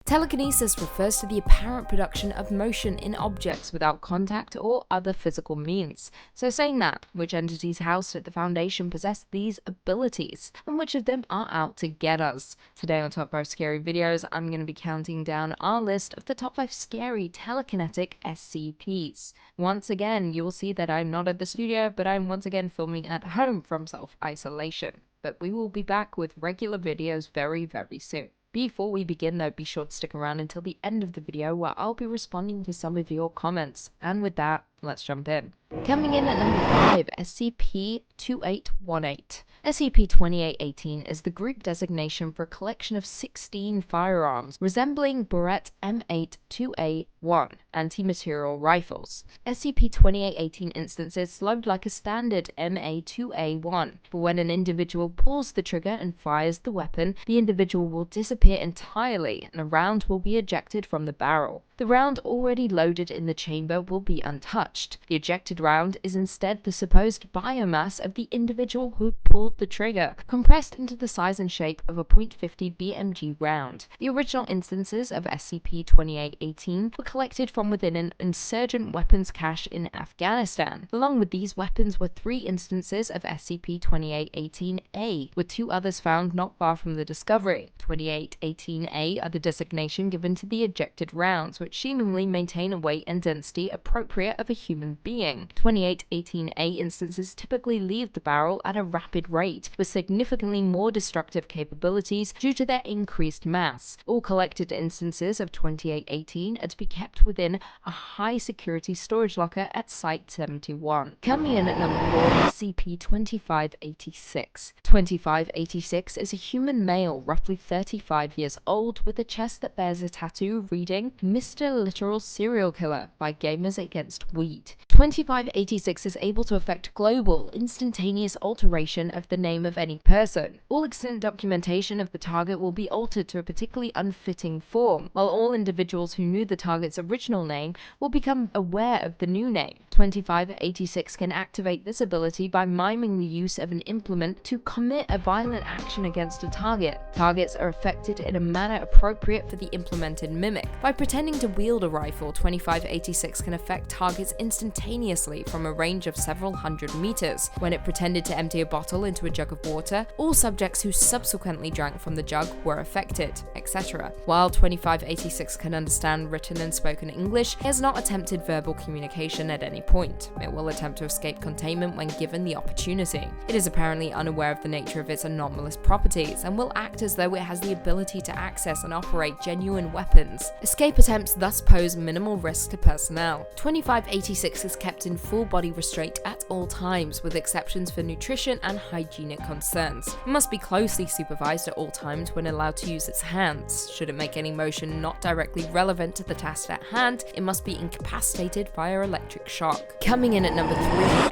Telekinesis refers to the apparent production of motion in objects without contact or other physical means. So saying that, which entities housed at the Foundation possess these abilities, and which of them are out to get us? Today on Top 5 Scary Videos, I'm going to be counting down our list of the top 5 scary telekinetic SCPs. Once again, you will see that I'm not at the studio, but I'm once again filming at home from self-isolation. But we will be back with regular videos very soon. Before we begin though, be sure to stick around until the end of the video where I'll be responding to some of your comments. And with that, let's jump in. Coming in at number 5, SCP-2818. SCP-2818 is the group designation for a collection of 16 firearms resembling Barrett M82A1 anti-material rifles. SCP-2818 instances load like a standard MA2A1, but when an individual pulls the trigger and fires the weapon, the individual will disappear entirely and a round will be ejected from the barrel. The round already loaded in the chamber will be untouched. The ejected round is instead the supposed biomass of the individual who pulled the trigger, compressed into the size and shape of a .50 BMG round. The original instances of SCP-2818 were collected from within an insurgent weapons cache in Afghanistan. Along with these weapons were 3 instances of SCP-2818-A, with 2 others found not far from the discovery. 2818-A are the designation given to the ejected rounds, which seemingly maintain a weight and density appropriate of a human being. 2818-A instances typically leave the barrel at a rapid rate, with significantly more destructive capabilities due to their increased mass. All collected instances of 2818 are to be kept within a high-security storage locker at Site-71. Coming in at number 4, SCP-2586. 2586 is a human male, roughly 35 years old, with a chest that bears a tattoo reading Mr. Literal Serial Killer by Gamers Against Weed. 2586 is able to effect global, instantaneous alteration of the name of any person. All extant documentation of the target will be altered to a particularly unfitting form, while all individuals who knew the target's original name will become aware of the new name. 2586 can activate this ability by miming the use of an implement to commit a violent action against a target. Targets are affected in a manner appropriate for the implemented mimic. By pretending to wield a rifle, 2586 can affect targets instantaneously from a range of several hundred meters. When it pretended to empty a bottle into a jug of water, all subjects who subsequently drank from the jug were affected, etc. While 2586 can understand written and spoken English, it has not attempted verbal communication at any point. It will attempt to escape containment when given the opportunity. It is apparently unaware of the nature of its anomalous properties and will act as though it has the ability to access and operate genuine weapons. Escape attempts thus pose minimal risk to personnel. 2586 is kept in full body restraint at all times, with exceptions for nutrition and hygienic concerns. It must be closely supervised at all times when allowed to use its hands. Should it make any motion not directly relevant to the task at hand, it must be incapacitated via electric shock. Coming in at number 3,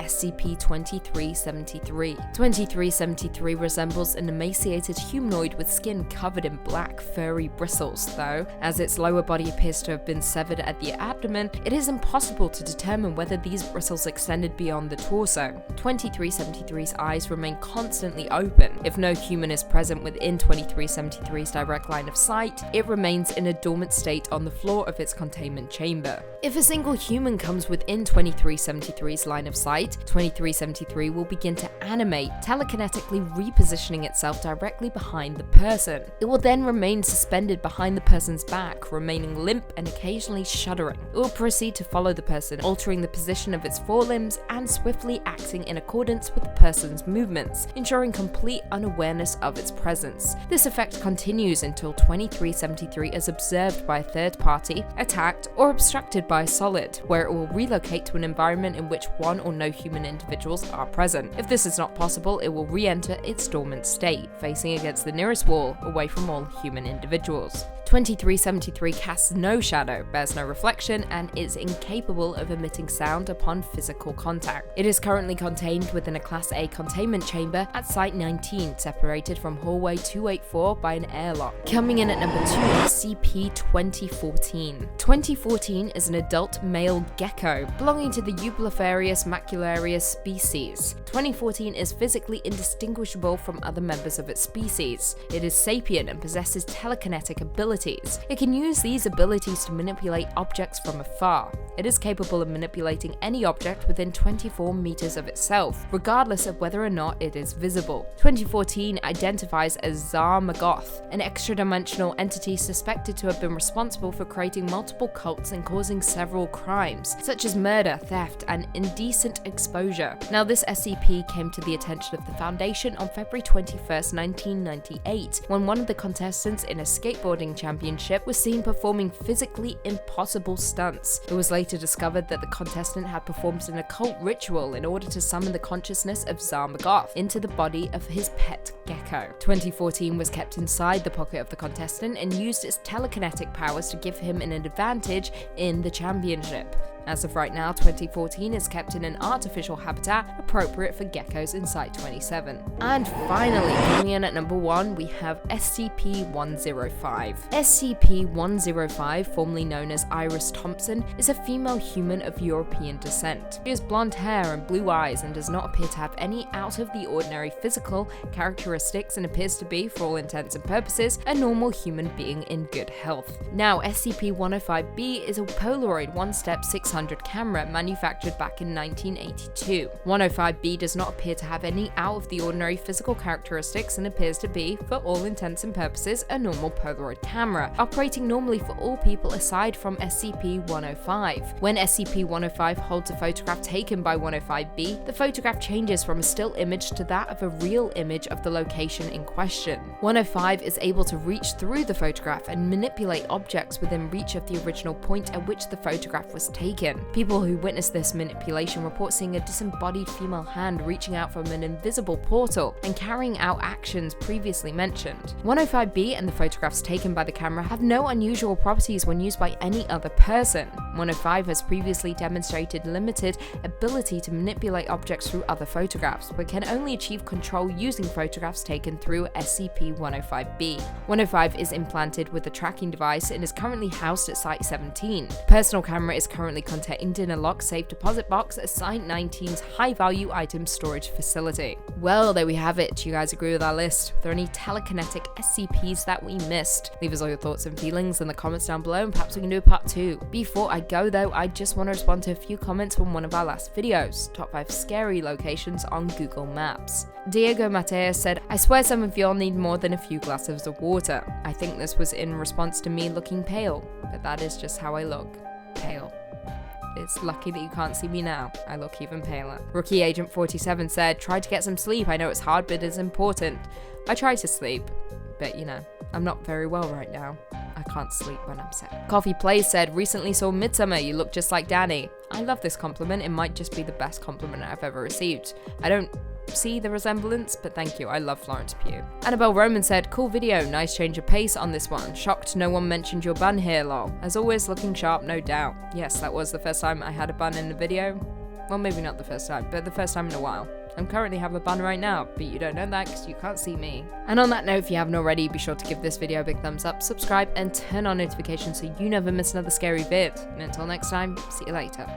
SCP-2373. 2373 resembles an emaciated humanoid with skin covered in black, furry bristles, though, as its lower body appears to have been severed at the abdomen, it is impossible to determine whether these bristles extended beyond the torso. 2373's eyes remain constantly open. If no human is present within 2373's direct line of sight, it remains in a dormant state on the floor of its containment chamber. If a single human comes within 2373's line of sight, 2373 will begin to animate, telekinetically repositioning itself directly behind the person. It will then remain suspended behind the person's back, remaining limp and occasionally shuddering. It will proceed to follow the person, altering the position of its forelimbs and swiftly acting in accordance with the person's movements, ensuring complete unawareness of its presence. This effect continues until 2373 is observed by a third party, attacked, or obstructed by a solid, where it will relocate to an environment in which one or no human individuals are present. If this is not possible, it will re-enter its dormant state, facing against the nearest wall, away from all human individuals. 2373 casts no shadow, bears no reflection, and is incapable of emitting sound upon physical contact. It is currently contained within a Class A containment chamber at Site-19, separated from Hallway 284 by an airlock. Coming in at number 2, SCP-2014. 2014 is an adult male gecko belonging to the Eublephareus macularius species. 2014 is physically indistinguishable from other members of its species. It is sapient and possesses telekinetic abilities abilities. It can use these abilities to manipulate objects from afar. It is capable of manipulating any object within 24 meters of itself, regardless of whether or not it is visible. 2014 identifies as Zar-Magoth, an extra-dimensional entity suspected to have been responsible for creating multiple cults and causing several crimes, such as murder, theft, and indecent exposure. Now, this SCP came to the attention of the Foundation on February 21st, 1998, when one of the contestants in a skateboarding championship was seen performing physically impossible stunts. It was later discovered that the contestant had performed an occult ritual in order to summon the consciousness of Zar-Magoth into the body of his pet gecko. 2014 was kept inside the pocket of the contestant and used its telekinetic powers to give him an advantage in the championship. As of right now, 2014 is kept in an artificial habitat appropriate for geckos in Site-27. And finally, coming in at number 1, we have SCP-105. SCP-105, formerly known as Iris Thompson, is a female human of European descent. She has blonde hair and blue eyes and does not appear to have any out-of-the-ordinary physical characteristics and appears to be, for all intents and purposes, a normal human being in good health. Now, SCP-105-B is a Polaroid one-step 600 camera manufactured back in 1982. 105-B does not appear to have any out-of-the-ordinary physical characteristics and appears to be, for all intents and purposes, a normal Polaroid camera, operating normally for all people aside from SCP-105. When SCP-105 holds a photograph taken by 105-B, the photograph changes from a still image to that of a real image of the location in question. 105 is able to reach through the photograph and manipulate objects within reach of the original point at which the photograph was taken. People who witnessed this manipulation report seeing a disembodied female hand reaching out from an invisible portal and carrying out actions previously mentioned. 105-B and the photographs taken by the camera have no unusual properties when used by any other person. 105 has previously demonstrated limited ability to manipulate objects through other photographs, but can only achieve control using photographs taken through SCP-105-B. 105 is implanted with a tracking device and is currently housed at Site-17. The personal camera is currently contained in a locked safe deposit box at Site-19's high-value item storage facility. Well, there we have it. Do you guys agree with our list? Are there any telekinetic SCPs that we missed? Leave us all your thoughts and feelings in the comments down below, and perhaps we can do a part 2. Before I go though, I just want to respond to a few comments from one of our last videos, top 5 scary locations on Google Maps. Diego Mateus said, I swear some of y'all need more than a few glasses of water. I think this was in response to me looking pale, but that is just how I look. Pale. It's lucky that you can't see me now. I look even paler. Rookie Agent 47 said, try to get some sleep. I know it's hard, but it's important. I try to sleep, but you know, I'm not very well right now. I can't sleep when I'm sad. Coffee Plays said, recently saw Midsummer. You look just like Danny. I love this compliment. It might just be the best compliment I've ever received. I don't see the resemblance, but thank you. I love Florence Pugh. Annabelle Roman said, cool video, nice change of pace on this one. Shocked no one mentioned your bun here, lol. As always, looking sharp, no doubt. Yes, that was the first time I had a bun in a video. Well, maybe not the first time, but the first time in a while. I currently have a bun right now, but you don't know that because you can't see me. And on that note, if you haven't already, be sure to give this video a big thumbs up, subscribe, and turn on notifications so you never miss another scary vid. And until next time, see you later.